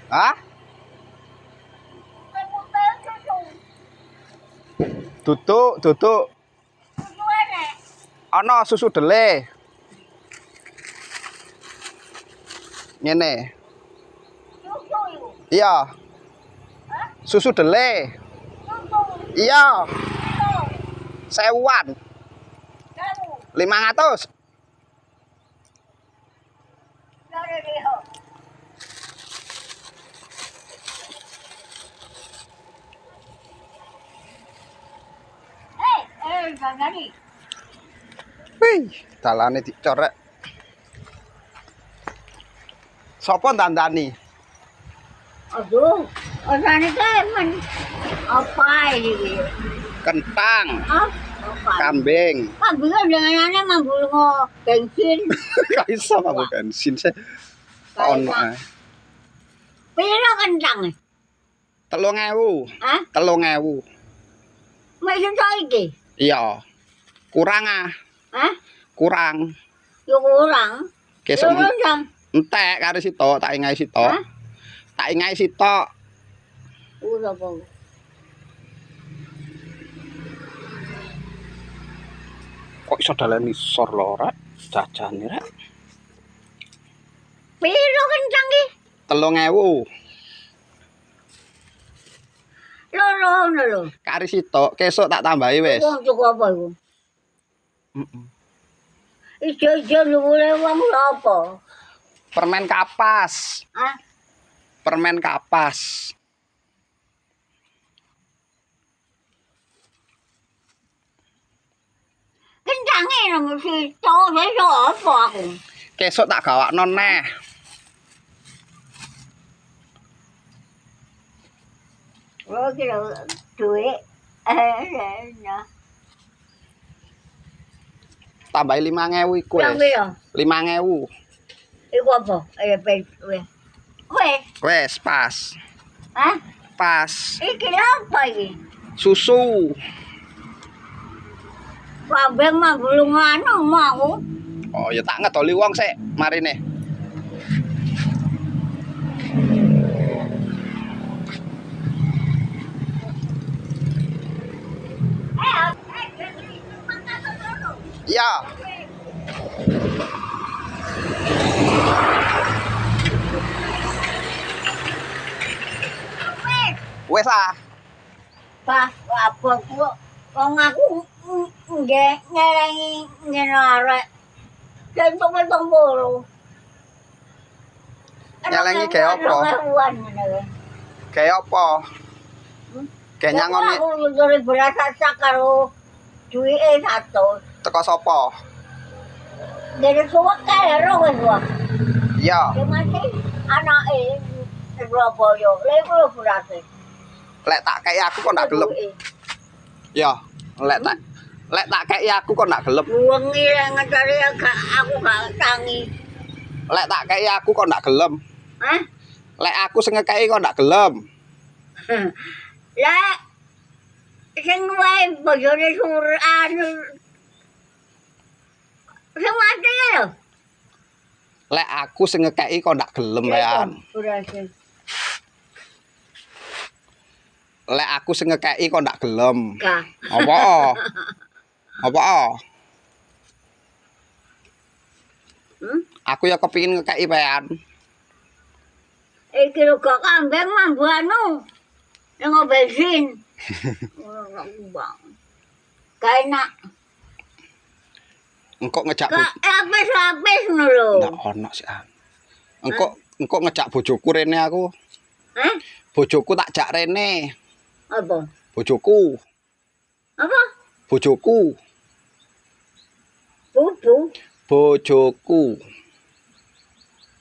Hah? Duduk. Ana susu dele. Ngene. Iya. Susu dele. Iya. Sewuan. 500. Wih, dalane dicorek. Sopo dandani? Aduh, rasanya kan apa ini? Kentang, Apa? kambing. Kambingnya jangan-jangan manggul bensin. Gak iso aku bensin sih. Ono ae. Pira kentang? 3.000. Hah? 3.000. Masih iki? Iya. Kurang ah. Hah? Kurang. Yo kurang. Kesuk Kurang. entek karo sitok, tak ingai sitok. Hah? Tak ingai sitok. Udah po. Kok iso daleni sor lho, Rek? Jajane, Rek. Pira kentang iki? 3.000. Lho. Kari sitok, kesuk tak tambahi wis. Wong cukup apa iku? Heeh. Ijo-ijo luwure wong apa? Permen kapas. Hah? Permen kapas. Kentange nomor situ, iso apa aku? Kesuk tak gawakno neh. Oh, kira duit. Nah. Tambahi 5.000 iku Pirang wis. pira? 5.000. Iku apa? Weh. Wes pas. Hah? Pas. Iki apa iki? Susu. Kambing mah belum anu mau. Oh, ya tak ngedoli wong sik marine. Iya. Wes ah. Pak, apa kok wong aku ngelengi ngenare. Dan tunggu. Nyelengi gawe apa? Gawe apa? Gawe nyangoni Aku dari berasa karo duwike 100. teko sapa? Dari suwak kae ro wis wae. Iya. Ya masih anake Surabaya. Lha iku lho berarti. Lek tak kei aku kok ndak gelem. Iya. Lek tak kei aku kok ndak gelem. Wengi lek ngecari aku gak tangi. Lek tak kei aku kok ndak gelem. Hah? Lek aku sing ngekei kok ndak gelem. Lah sing wae bojone anu sing mati lho. Lek aku sing ngekei kok ndak gelem wean. Lek aku sing ngekei kok ndak gelem. Apa? Apa? Aku ya kepingin ngekei wean. Iki lho kok kambing mambu anu. Ning bensin. Gak enak. Engkok ngejak Lapis ngono lho. ndak ono sih. Engkok ngejak bojoku rene aku. Hah? Bojoku tak jak rene. Apa? Bojoku. Apa? Bojoku. Bubu. Bojoku.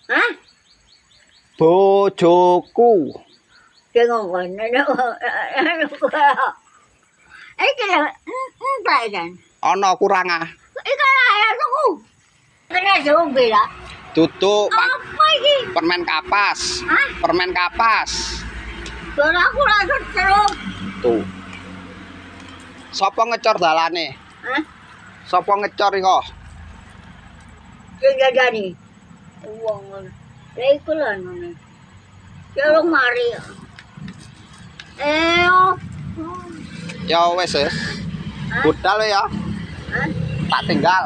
Hah? Bojoku. Tengok kan. Iki lho, entek kan. Ana kurang ah. Iki lah tuku. Kena jombe lah. Tutuk Apa iki? permen kapas. Hah? Permen kapas. Don aku langsung cerup. Tuh. Sopo ngecor dalane? Hah? Sopo ngecor iko? Sing jajani. Wong ngono. Lah iku lho ngono. Kira mari. Oh. Ya wes. Budal ya. Hah? Tak tinggal.